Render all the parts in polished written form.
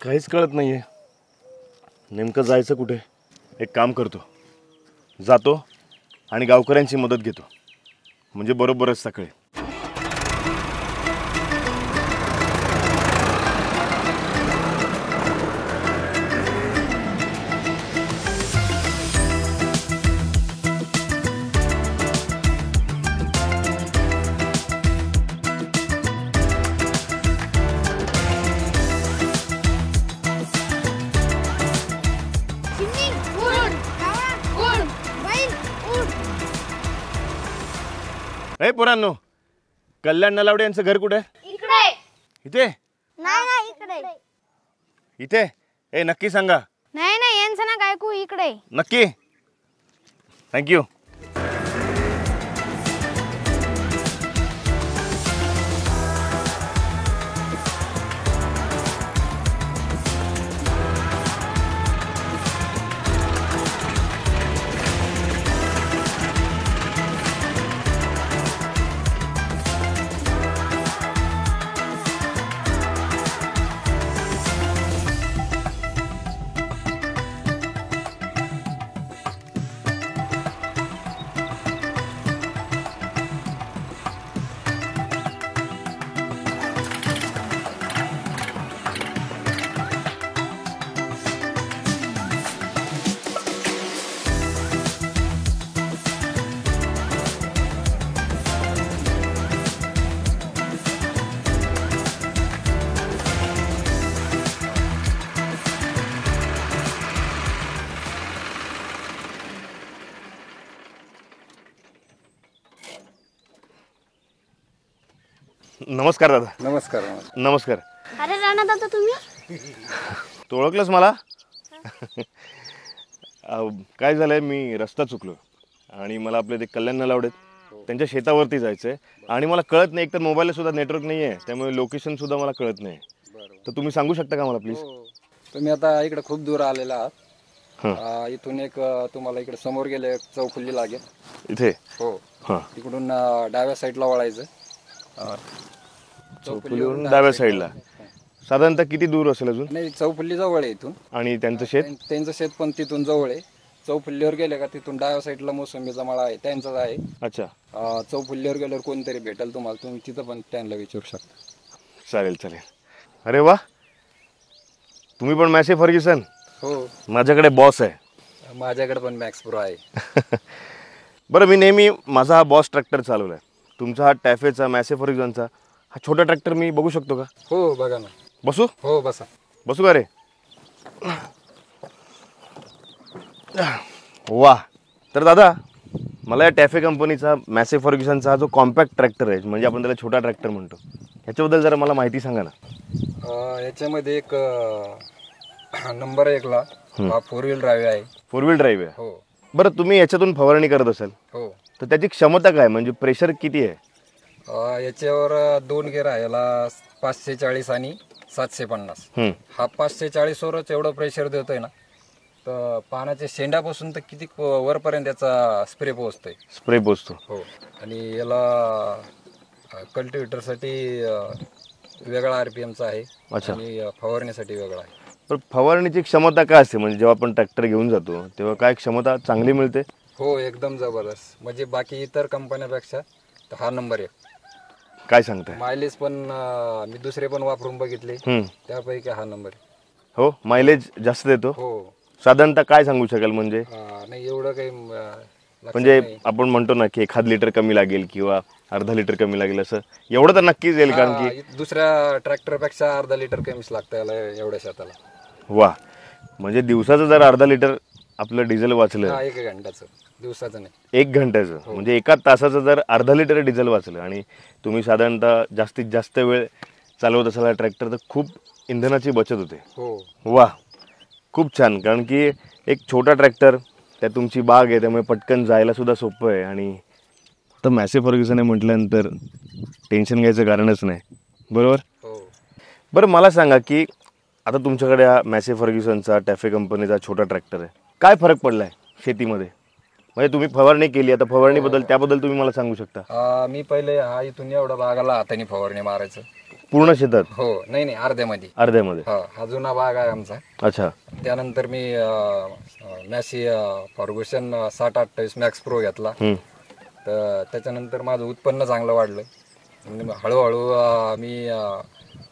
काहीच कळत नाहीये नेमकं जायचं कुठे। एक काम करतो, जातो आणि गावकऱ्यांची मदत घेतो, म्हणजे बरोबरच सकाळी। ए पोरांनो, कल्याण नलावडे यांचं घर कुठे? इकडे। इथे? नाही नाही इकडे। इथे? ए नक्की सांगा। नाही नाही यांचं ना ऐकू इकडे। नक्की? थँक्यू। नमस्कार दादा। नमस्कार। नमस्कार। अरे राणा दादा तुम्ही? तू ओळखलंस मला? काय झालंय, मी रस्ता चुकलो आणि मला आपले ते कल्याण नलावडे त्यांच्या शेतावरती जायचंय आणि मला कळत नाही, एकतर मोबाईलला सुद्धा नेटवर्क नाही आहे, त्यामुळे लोकेशन सुद्धा मला कळत नाही। तर तुम्ही सांगू शकता का मला प्लीज? तुम्ही आता इकडे खूप दूर आलेला आहात। इथून एक तुम्हाला इकडे समोर गेले चौफुल्ली लागेल इथे? हो। तिकडून डाव्या साईडला वळायचं। चौफुल्लीवरून डाव्या साईडला साधारणतः किती दूर असेल अजून? नाही, चौफुल्ली जवळ आहे इथून। आणि त्यांचं शेत? त्यांचं शेत पण तिथून जवळ आहे। चौफुल्लीवर गेले का तिथून डाव्या साईडला मोसंबीचा मळा आहे, त्यांचाच आहे। अच्छा। चौफुल्लीवर गेल्यावर कोणतरी भेटेल तुम्हाला, तुम्ही तिथं पण त्यांना विचारू शकता। चालेल चालेल। अरे वा, तुम्ही पण मॅसे फर्ग्युसन? हो, माझ्याकडे बॉस आहे। माझ्याकडे पण मॅक्स प्रो आहे। बरं, मी नेहमी माझा हा बॉस ट्रॅक्टर चालवलाय, तुमचा हा टॅफेचा मॅसे फर्ग्युसनचा हा छोटा ट्रॅक्टर मी बघू शकतो का? हो बघा ना। बसू? हो बसा। बसू का रे? वा, तर दादा मला या टॅफे कंपनीचा मॅसे फर्ग्युसनचा हा जो कॉम्पॅक्ट ट्रॅक्टर आहे, म्हणजे आपण त्याला छोटा ट्रॅक्टर म्हणतो, ह्याच्याबद्दल जरा मला माहिती सांगा ना। याच्यामध्ये एक नंबर 1 ला हा 4 व्हील ड्राईव्ह आहे। 4 व्हील ड्राईव्ह आहे? हो। बरं, तुम्ही याच्यातून फवारणी करत असाल हो, तर त्याची क्षमता काय, म्हणजे प्रेशर किती आहे? याच्यावर 2 गेअर आहे, याला 540 आणि 750। हा 540 वरच एवढं प्रेशर देतोय ना, तर पानाच्या शेंड्यापासून तर किती वरपर्यंत याचा स्प्रे पोहोचतोय। स्प्रे पोहोचतो? हो। आणि याला कल्टिवेटरसाठी वेगळा आरपीएमचा आहे आणि फवारणीसाठी वेगळा आहे। पण फवारणीची क्षमता काय असते, म्हणजे जेव्हा आपण ट्रॅक्टर घेऊन जातो तेव्हा काय क्षमता चांगली मिळते? हो, एकदम जबरदस्त, म्हणजे बाकी इतर कंपन्यापेक्षा हा नंबर 1। काय सांगताय? मायलेज पण मी दुसरे पण वापरून बघितले, त्यापैकी हा नंबर 1। हो, मायलेज जास्त देतो? हो। साधारणतः काय सांगू शकाल, म्हणजे? नाही एवढं काही, म्हणजे आपण म्हणतो ना की 1 लिटर कमी लागेल किंवा अर्धा लिटर कमी लागेल, असं एवढं तर नक्कीच येईल, कारण की दुसऱ्या ट्रॅक्टरपेक्षा अर्धा लिटर कमीच लागतं याला एवढ्या शेताला। वा, म्हणजे दिवसाचं जर अर्धा लिटर आपलं डिझेल वाचलं, 1 घंट्याचं, दिवसाचं नाही, 1 घंट्याचं, म्हणजे 1 तासाचं जर अर्धा लिटर डिझेल वाचलं आणि तुम्ही साधारणतः जास्तीत जास्त वेळ चालवत असाल ट्रॅक्टर, तर खूप इंधनाची बचत होते। हो। वा, खूप छान, कारण की एक छोटा ट्रॅक्टर, त्यात तुमची बाग आहे, त्यामुळे पटकन जायला सुद्धा सोपं आहे। आणि तर मॅसे फर्ग्युसन आहे म्हटल्यानंतर टेन्शन घ्यायचं कारणच नाही, बरोबर? हो। बरं, मला सांगा की आता तुमच्याकडे हा मॅसे फर्ग्युसनचा टॅफे कंपनीचा छोटा ट्रॅक्टर आहे, काय फरक पडला आहे शेतीमध्ये? म्हणजे तुम्ही फवारणी केली, आता फवारणीबद्दल त्याबद्दल तुम्ही मला सांगू शकता? मी पहिले इथून एवढा बागाला हाताने फवारणी मारायचं, पूर्ण शेतात? हो, नाही अर्ध्यामध्ये. अर्ध्यामध्ये? हा जुना भाग आहे आमचा. अच्छा. त्यानंतर मी मॅसी फर्ग्युसन 6028 मॅक्स प्रो घेतला. तर त्याच्यानंतर माझं उत्पन्न चांगलं वाढलं. हळूहळू मी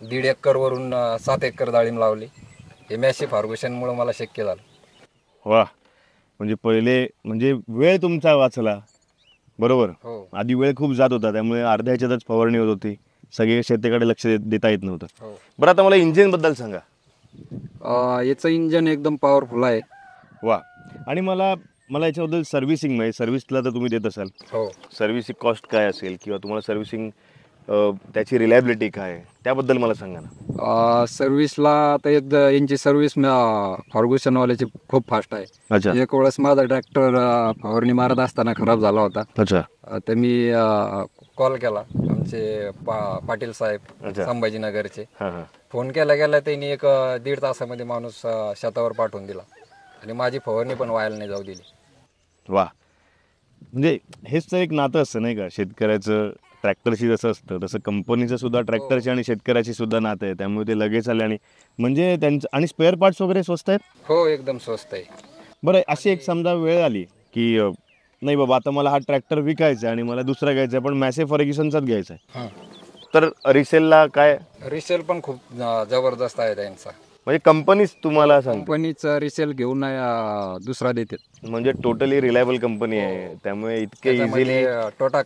1.5 एकरवरून 7 एकर डाळिंब लावली. हे मॅसी फर्ग्युसनमुळे मला शक्य झालं. वा, म्हणजे पहिले म्हणजे वेळ तुमचा वाचला, बरोबर? हो. आधी वेळ खूप जात होता, त्यामुळे अर्ध्या ह्याच्यातच फवारणी होत होती, सगळे शेतीकडे लक्ष देता येत नव्हतं. हो. बरं, आता मला इंजिनबद्दल सांगा. याचं इंजन एकदम पॉवरफुल आहे. वा, आणि मला याच्याबद्दल सर्व्हिसिंग, म्हणजे सर्व्हिसला तर तुम्ही देत असाल. हो. सर्व्हिसिंग कॉस्ट काय असेल किंवा तुम्हाला सर्व्हिसिंग त्याची रिलायबिलिटी काय आहे त्याबद्दल मला सांगा ना. सर्व्हिसला तर यांची सर्व्हिस फर्ग्युसनवाल्याची खूप फास्ट आहे. अच्छा. एक वेळेस माझा ट्रॅक्टर फवारणी मारत असताना खराब झाला होता. अच्छा. तर मी कॉल केला आमचे पाटील साहेब संभाजीनगरचे. फोन केला त्यांनी 1-1.5 तासामध्ये माणूस शेतावर पाठवून दिला आणि माझी फवारणी पण व्हायला नाही जाऊ दिली. वा, म्हणजे हेच तर एक नातं असतं नाही का, शेतकऱ्याचं ट्रॅक्टरशी जसं असतं तसं कंपनीचं सुद्धा ट्रॅक्टरची आणि शेतकऱ्याची सुद्धा नातं आहे. त्यामुळे ते लगेच आले आणि म्हणजे त्यांचं आणि स्पेअर पार्ट्स वगैरे स्वस्त आहेत. हो, एकदम स्वस्त आहे. बरं, अशी एक समजा वेळ आली की नाही बाबा आता मला हा ट्रॅक्टर विकायचा आहे आणि मला दुसरा घ्यायचा आहे पण मॅसे फर्ग्युसनचाच घ्यायचा आहे, तर रिसेलला काय? रिसेल पण खूप जबरदस्त आहे त्यांचा. म्हणजे कंपनीच तुम्हाला सांगते, कंपनीचा रिसेल घेऊन दुसरा देते. म्हणजे टोटली रिलायबल कंपनी आहे, त्यामुळे इतके इझिली तोटा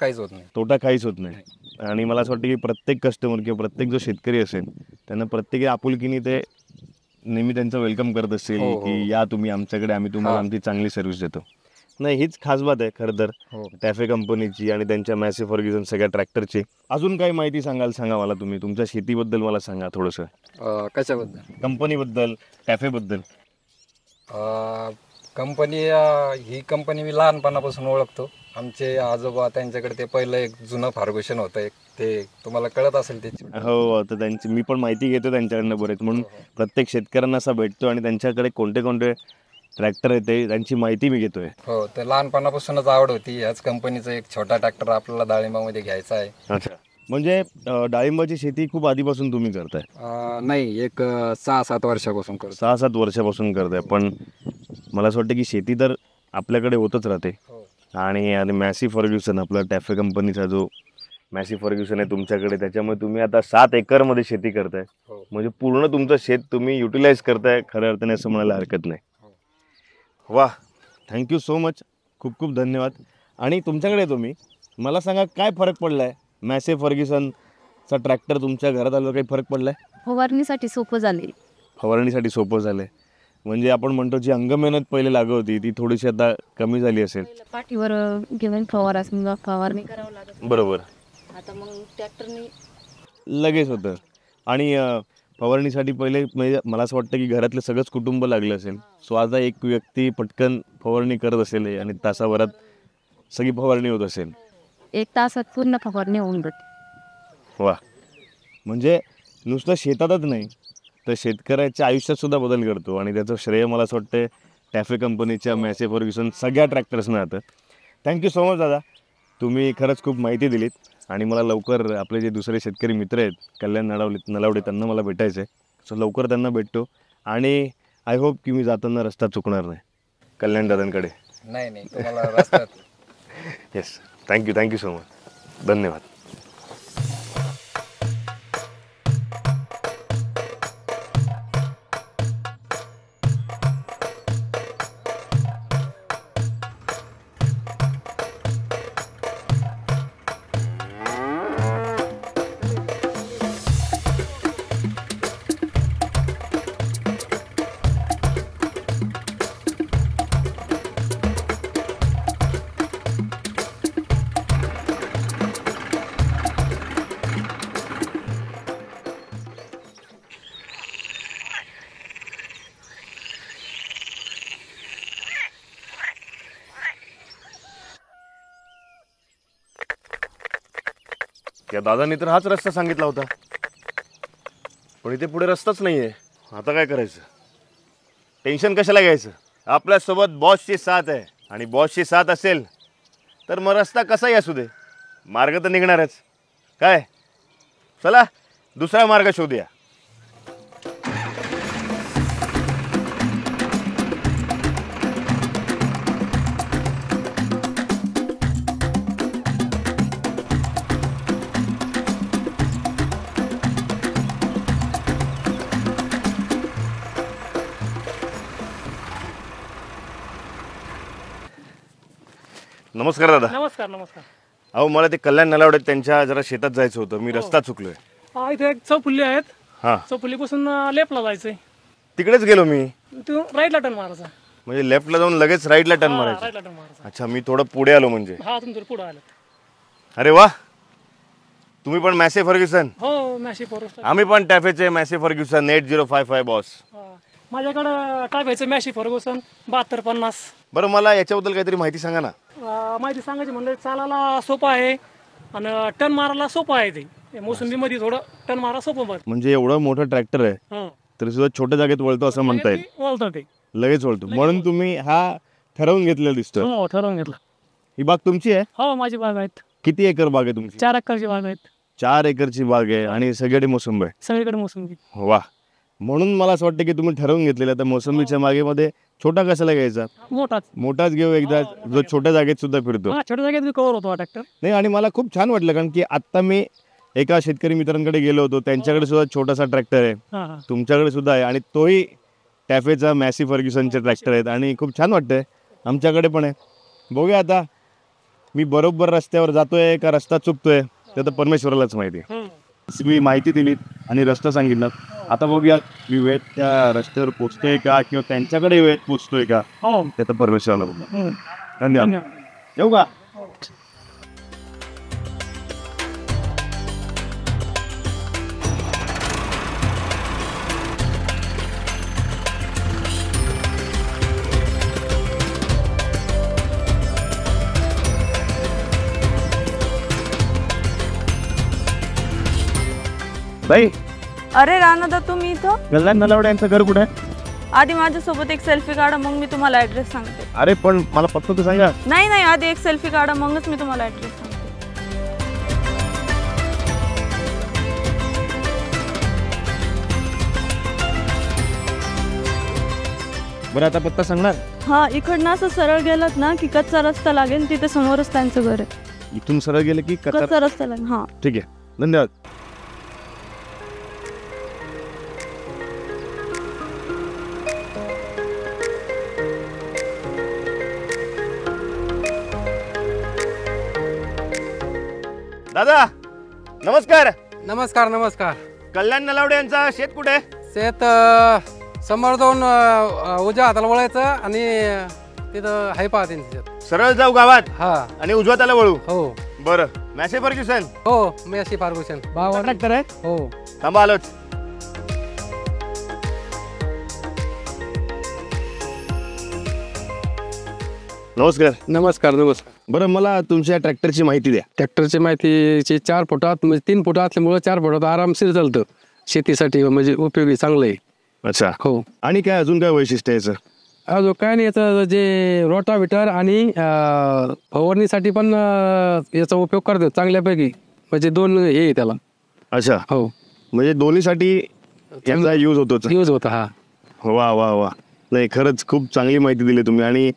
काहीच होत नाही. आणि मला असं वाटतं की प्रत्येक कस्टमर किंवा प्रत्येक जो शेतकरी असेल त्यांना प्रत्येकी आपुलकीने ते नेहमी त्यांचं वेलकम करत असेल की या तुम्ही आमच्याकडे, आम्ही तुम्हाला आमची चांगली सर्व्हिस देतो. नाही, हीच खास बात आहे खरं तर टॅफे कंपनीची आणि त्यांच्या मॅसे फर्ग्युसन सगळ्या ट्रॅक्टरची. अजून काही माहिती सांगा मला तुम्ही तुमच्या शेतीबद्दल मला सांगा थोडंसं. कशाबद्दल? कंपनीबद्दल, टॅफेबद्दल. कंपनी ही कंपनी मी लहानपणापासून ओळखतो. आमचे आजोबा त्यांच्याकडे ते पहिलं एक जुनं फर्ग्युसन होतं, एक ते तुम्हाला कळत असेल त्याची. हो, तर त्यांची मी पण माहिती घेतो त्यांच्याकडनं बरेच, म्हणून प्रत्येक शेतकऱ्यांना असा भेटतो आणि त्यांच्याकडे कोणते कोणते ट्रॅक्टर आहे ते त्यांची माहिती मी घेतोय. हो, तर लहानपणापासूनच आवड होती. याच कंपनीचा एक छोटा ट्रॅक्टर आपल्याला डाळिंबामध्ये घ्यायचा आहे. अच्छा, म्हणजे डाळिंबाची शेती खूप आधीपासून तुम्ही करताय? नाही, एक 6-7 वर्षापासून करतो. 6-7 वर्षापासून करताय. पण मला असं वाटतं की शेती तर आपल्याकडे होतच राहते. आणि मॅसी फर्ग्युसन आपला टॅफे कंपनीचा जो मॅसी फर्ग्युसन आहे तुमच्याकडे, त्याच्यामुळे तुम्ही आता 7 एकरमध्ये शेती करताय. म्हणजे पूर्ण तुमचं शेत तुम्ही युटिलाइज करताय खऱ्या अर्थाने, असं म्हणायला हरकत नाही. वा, थँक्यू सो मच, खूप खूप धन्यवाद. आणि तुमच्याकडे तुम्ही मला सांगा काय फरक पडला आहे मॅसे फर्ग्युसनचा ट्रॅक्टर तुमच्या घरात आल्यावर? काही फरक पडला आहे? फवारणीसाठी सोपं झाले. फवारणीसाठी सोपं झालं आहे, म्हणजे आपण म्हणतो जी अंगमेहनत पहिले लागत होती ती थोडीशी आता कमी झाली असेल. पाठीवर घेऊन फवारणी करावं लागत. बरोबर. आता मग ट्रॅक्टरने लगेच होतं. आणि फवारणीसाठी पहिले म्हणजे मला असं वाटतं की घरातलं सगळंच कुटुंब लागलं असेल. सो आता एक व्यक्ती पटकन फवारणी करत असेल आणि तासाभरात सगळी फवारणी होत असेल. 1 तासात पूर्ण फवारणी होऊन जाते. वा, म्हणजे नुसतं शेतातच नाही तर शेतकऱ्याच्या आयुष्यात सुद्धा बदल करतो आणि त्याचं श्रेय मला असं वाटतं टॅफे कंपनीच्या मॅसे फर्ग्युसन सगळ्या ट्रॅक्टर्सना जातं. थँक्यू सो मच दादा, तुम्ही खरंच खूप माहिती दिलीत. आणि मला लवकर आपले जे दुसरे शेतकरी मित्र आहेत कल्याण नलावडे त्यांना मला भेटायचं आहे. सो लवकर त्यांना भेटतो आणि आय होप की मी जाताना रस्ता चुकणार नाही कल्याण दादांकडे. नाही, तुम्हाला रस्त्यात. येस, थँक्यू सो मच, धन्यवाद. या दादांनी तर हाच रस्ता सांगितला होता, पण इथे पुढे रस्ताच नाही आहे. आता काय करायचं? टेन्शन कशाला घ्यायचं? आपल्यासोबत बॉसची साथ आहे आणि बॉसची साथ असेल तर मग रस्ता कसाही असू दे, मार्ग तर निघणारच. काय, चला दुसरा मार्ग शोधूया. नमस्कार दादा. नमस्कार नमस्कार. अहो मला ते कल्याण नलावडे त्यांच्या जरा शेतात जायचं होतं. मी रस्ता चुकलोय. इथे एक चौफुल्ली आहेत. हां चौफुल्लीपासून लेफ्टला जायचंय. तिकडेच गेलो मी. तू राईटला टर्न मारायचा. म्हणजे लेफ्टला जाऊन लगेच राईटला टर्न मारायचं. राईटला टर्न मारायचा. अच्छा मी थोडं पुढे आलो म्हणजे. हा तुमचं पुढे आलं. अरे वा, तुम्ही पण मॅसे फर्ग्युसन. हो मॅशी फॉरेस्ट. आम्ही पण टॅफेचे मॅसे फर्ग्युसन 8055 बॉस. माझ्याकडं टाकायचं मॅशी फर्ग्युसन 7250. बरं मला याच्याबद्दल काहीतरी माहिती सांगा ना. माहिती सांगायची म्हणलं चालायला सोपं आहे आणि टर्न मारायला सोपं आहे. ते मोसंबीमध्ये थोडं टर्न मारा सोपं बघ. म्हणजे एवढं मोठं ट्रॅक्टर आहे तरी सुद्धा छोट्या जागेत वळतो असं म्हणता येईल. वळतं ते लगेच वळतो. म्हणून तुम्ही हा ठरवून घेतलेला दिसतो. हो ठरवून घेतलं. ही बाग तुमची आहे? हो माझी बाग आहेत. किती एकर बाग आहे तुमची? 4 एकरची बाग आहेत. 4 एकरची बाग आहे आणि सगळीकडे मोसंबी आहे. सगळीकडे मोसंबी. वा, म्हणून मला असं वाटतं की तुम्ही ठरवून घेतलेलं. तर मोसंबीच्या मागेमध्ये छोटा कशाला घ्यायचा? मोठाच घेऊ एकदा, जो छोट्या जागेत सुद्धा फिरतो. छोट्या जागेत कव्हर होतो ट्रॅक्टर. नाही आणि मला खूप छान वाटलं कारण की आता मी एका शेतकरी मित्रांकडे गेलो होतो. त्यांच्याकडे सुद्धा छोटासा ट्रॅक्टर आहे. तुमच्याकडे सुद्धा आहे आणि तोही टॅफेचा मॅसी फर्ग्युसनचे ट्रॅक्टर आहेत आणि खूप छान वाटतंय. आमच्याकडे पण आहे. बघूया आता मी बरोबर रस्त्यावर जातोय का रस्ता चुकतोय ते तर परमेश्वरालाच माहिती आहे. मी माहिती दिलीत आणि रस्ता सांगितलं. आता बघूया मी वेळेत त्या रस्त्यावर पोचतोय का किंवा त्यांच्याकडे वेळेत पोचतोय का ते तर परमेश्वराला बघूया. धन्यवाद. येऊ का? बाई, अरे राणादा तुम्ही इथं? कल्याण नलावडे यांचं घर कुठे आहे? आधी माझ्यासोबत एक सेल्फी काढा मग मी तुम्हाला ऍड्रेस सांगते. अरे पण मला पत्ता तर सांगा. नाही आधी एक सेल्फी काढा मगच मी तुम्हाला ऍड्रेस सांगते. बरं आता पत्ता सांगणार? हा, इकडनं असं सरळ गेलात ना की कच्चा रस्ता लागेल. तिथे समोरच त्यांचं घर आहे. इथून सरळ गेलं की कच्चा रस्ता लागेल. हा ठीक आहे, धन्यवाद. दादा नमस्कार. नमस्कार नमस्कार. कल्याण नलावडे यांचा शेत कुठे आहे? शेत समोर जाऊन उजव्या हाताला वळायचं आणि तिथं हाय पहा त्यांचं शेत. सरळ जाऊ गावात हा आणि उजव्या त्याला वळू. हो बरं, मॅसे फर्ग्युसन. हो मी अशी फार्गुसन बाबा ट्रॅक्टर आहे. हो थांबा आलोच. नमस्कार. नमस्कार नमस्कार. बरं मला तुमच्या ट्रॅक्टरची माहिती द्या. ट्रॅक्टरची माहितीचे 4 फुट आत म्हणजे 3 फुट असल्यामुळे 4 फुटात आरामशीर चालतं. शेतीसाठी म्हणजे उपयोगी चांगलं आहे. अच्छा. हो. आणि काय अजून काय वैशिष्ट्य आहे याचं? अजून काय नाही, याचं जे रोटाव्हिटर आणि फवारणीसाठी पण याचा उपयोग करतो चांगल्यापैकी. म्हणजे 2 हे आहे त्याला. अच्छा. हो म्हणजे दोन्हीसाठी याचा यूज होतो. यूज होता. हा वा वा वा. नाही खरंच खूप चांगली माहिती दिली तुम्ही. आणि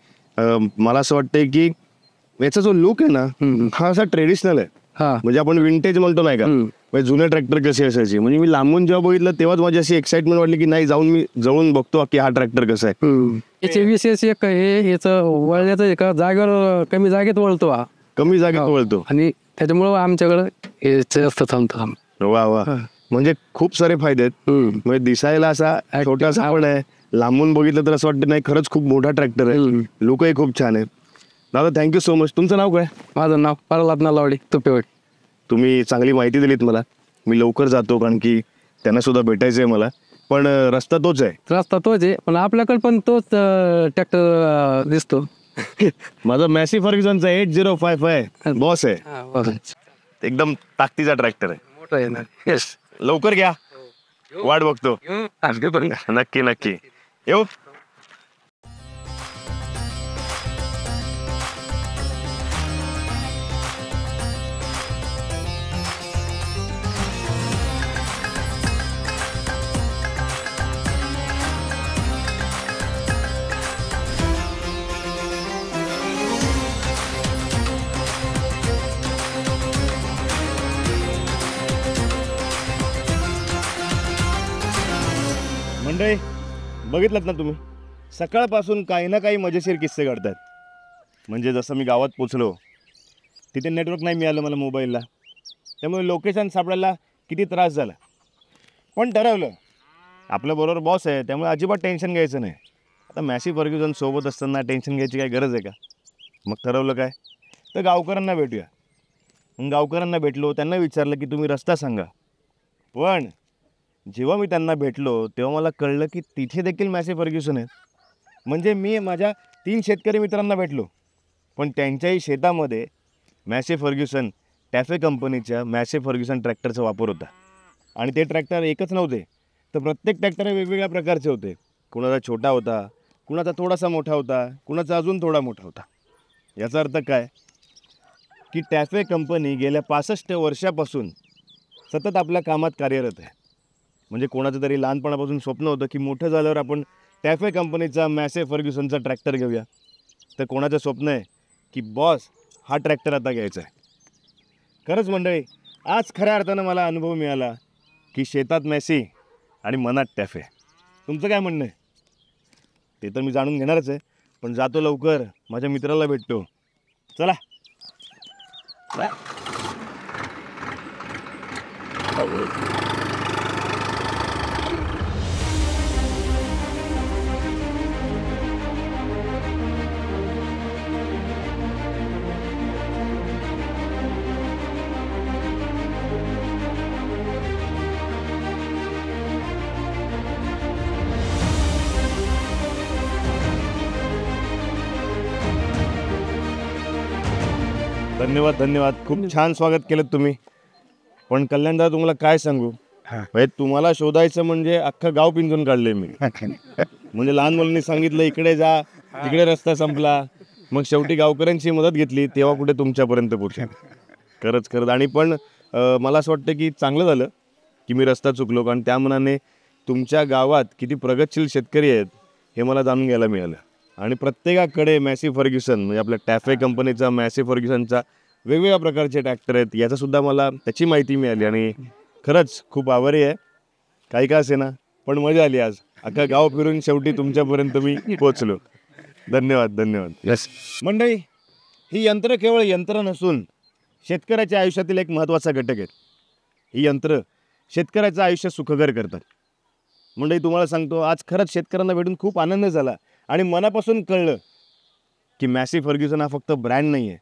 मला असं वाटतंय की याचा जो लुक आहे ना हा असा ट्रेडिशनल आहे. हा म्हणजे आपण विंटेज म्हणतो नाही का, म्हणजे जुने ट्रॅक्टर कसे असायचे. म्हणजे मी लांबून जेव्हा बघितलं तेव्हाच माझी अशी एक्साइटमेंट वाटली की नाही जाऊन मी जवळून बघतो की हा ट्रॅक्टर कसा आहे. याचे विशेष एक हे याचं वळण्याचं एका जागेवर कमी जागेत वळतो. हा कमी जागेत वळतो आणि त्याच्यामुळं आमच्याकडं हे जास्त थांबतं. वा वा. म्हणजे खूप सारे फायदे आहेत. म्हणजे दिसायला असा छोटासा पण आहे, लांबून बघितलं तर असं वाटतं नाही खरंच खूप मोठा ट्रॅक्टर आहे. लोकही खूप छान आहे. दादा थँक्यू सो मच. तुमचं नाव काय? माझं नाव प्रल्हाद नलावडे तुपेवाडी. तुम्ही चांगली माहिती दिलीत मला. मी लवकर जातो कारण की त्यांना सुद्धा भेटायचं आहे मला. पण रस्ता तोच आहे. रस्ता तोच आहे पण आपल्याकडे पण तोच ट्रॅक्टर दिसतो. माझा मॅसी फर्ग्युसनचा 8055 बॉस आहे. एकदम ताकदीचा ट्रॅक्टर आहे. मोठा आहे ना. येस, लवकर घ्या, वाट बघतो. नक्की नक्की येऊ. मंडळी बघितलं ना तुम्ही, सकाळपासून काही ना काही मजेशीर किस्से घडतात. म्हणजे जसं मी गावात पोचलो तिथे नेटवर्क नाही मिळालं मला मोबाईलला, त्यामुळे लोकेशन सापडायला किती त्रास झाला. पण ठरवलं आपल्याबरोबर बॉस आहे त्यामुळे अजिबात टेन्शन घ्यायचं नाही. आता मॅसी फर्ग्युसन सोबत असताना टेन्शन घ्यायची काही गरज आहे का? मग ठरवलं काय तर गावकऱ्यांना भेटूया. मग गावकऱ्यांना भेटलो, त्यांना विचारलं की तुम्ही रस्ता सांगा. पण जेव्हा मी त्यांना भेटलो तेव्हा मला कळलं की तिथे देखील मॅसी फर्ग्युसन आहेत. म्हणजे मी माझ्या 3 शेतकरी मित्रांना भेटलो, पण त्यांच्याही शेतामध्ये मॅसी फर्ग्युसन टॅफे कंपनीच्या मॅसी फर्ग्युसन ट्रॅक्टरचा वापर होता. आणि ते ट्रॅक्टर एकच नव्हते, तर प्रत्येक ट्रॅक्टर हे वेगवेगळ्या प्रकारचे होते. कुणाचा छोटा होता, कुणाचा थोडासा मोठा होता, कुणाचा अजून थोडा मोठा होता. याचा अर्थ काय की टॅफे कंपनी गेल्या 65 वर्षापासून सतत आपल्या कामात कार्यरत आहे. म्हणजे कोणाचं तरी लहानपणापासून स्वप्न होतं की मोठं झाल्यावर आपण टॅफे कंपनीचा मॅसी फर्ग्युसनचा ट्रॅक्टर घेऊया. तर कोणाचं स्वप्न आहे की बॉस हा ट्रॅक्टर आता घ्यायचा आहे. खरंच मंडळी, आज खऱ्या अर्थानं मला अनुभव मिळाला की शेतात मॅसी आणि मनात टॅफे. तुमचं काय म्हणणं आहे ते तर मी जाणून घेणारच आहे, पण जातो लवकर, माझ्या मित्राला भेटतो. चला. धन्यवाद धन्यवाद, खूप छान स्वागत केलं तुम्ही. पण कल्याणदादा तुम्हाला काय सांगू, म्हणजे तुम्हाला शोधायचं म्हणजे अख्खं गाव पिंजून काढले मी. म्हणजे लहान मुलांनी सांगितलं इकडे जा, तिकडे रस्ता संपला, मग शेवटी गावकऱ्यांची मदत घेतली तेव्हा कुठे तुमच्यापर्यंत पोहोचले. खरंच खरंच. आणि पण मला असं वाटतं की चांगलं झालं की मी रस्ता चुकलो, कारण त्या मनाने तुमच्या गावात किती प्रगतशील शेतकरी आहेत हे मला जाणून घ्यायला मिळालं. आणि प्रत्येकाकडे मॅसी फर्ग्युसन म्हणजे आपल्या टॅफे कंपनीचा मॅसी फर्ग्युसनचा वेगवेगळ्या प्रकारचे ट्रॅक्टर आहेत याचासुद्धा मला त्याची माहिती मिळाली. आणि खरंच खूप आभारी आहे. काही का असे ना, पण मजा आली. आज अख्खा गाव फिरून शेवटी तुमच्यापर्यंत मी पोचलो. धन्यवाद धन्यवाद. यस मंडळी, ही यंत्र केवळ यंत्र नसून शेतकऱ्याच्या आयुष्यातील एक महत्त्वाचा घटक आहेत. ही यंत्र शेतकऱ्याचं आयुष्य सुखकर करतात. मंडळी तुम्हाला सांगतो, आज खरंच शेतकऱ्यांना भेटून खूप आनंद झाला आणि मनापासून कळलं की मॅसी फर्ग्युसन हा फक्त ब्रँड नाही आहे,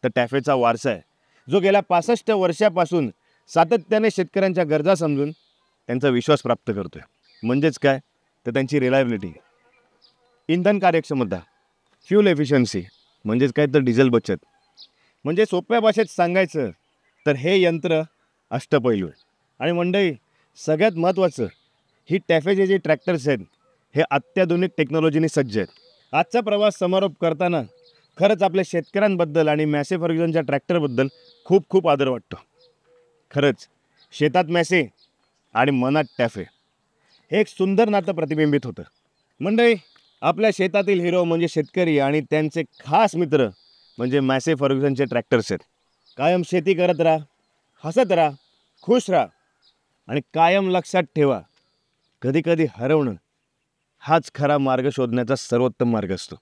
तर टॅफेचा वारसा आहे, जो गेल्या 65 वर्षापासून सातत्याने शेतकऱ्यांच्या गरजा समजून त्यांचा विश्वास प्राप्त करतो आहे. म्हणजेच काय तर त्यांची रिलायबिलिटी, इंधन कार्यक्षमता, फ्यूल एफिशियन्सी, म्हणजेच काय तर डिझेल बचत. म्हणजे सोप्या भाषेत सांगायचं तर हे यंत्र अष्टपैलू आहे. आणि मंडळी सगळ्यात महत्त्वाचं, ही टॅफेचे जे ट्रॅक्टर्स आहेत हे अत्याधुनिक टेक्नॉलॉजीने सज्ज आहेत. आजचा प्रवास समारोप करताना खरंच आपल्या शेतकऱ्यांबद्दल आणि मॅसी फर्ग्युसनच्या ट्रॅक्टरबद्दल खूप खूप आदर वाटतो. खरंच शेतात मॅसी आणि मनात टॅफे हे एक सुंदर नातं प्रतिबिंबित होतं. मंडळी, आपल्या शेतातील हिरो म्हणजे शेतकरी आणि त्यांचे खास मित्र म्हणजे मॅसी फर्ग्युसनचे ट्रॅक्टर्स आहेत. कायम शेती करत राहा, हसत राहा, खुश राहा आणि कायम लक्षात ठेवा, कधी कधी हरवणं हाच खरा मार्ग शोधण्याचा सर्वोत्तम मार्ग असतो.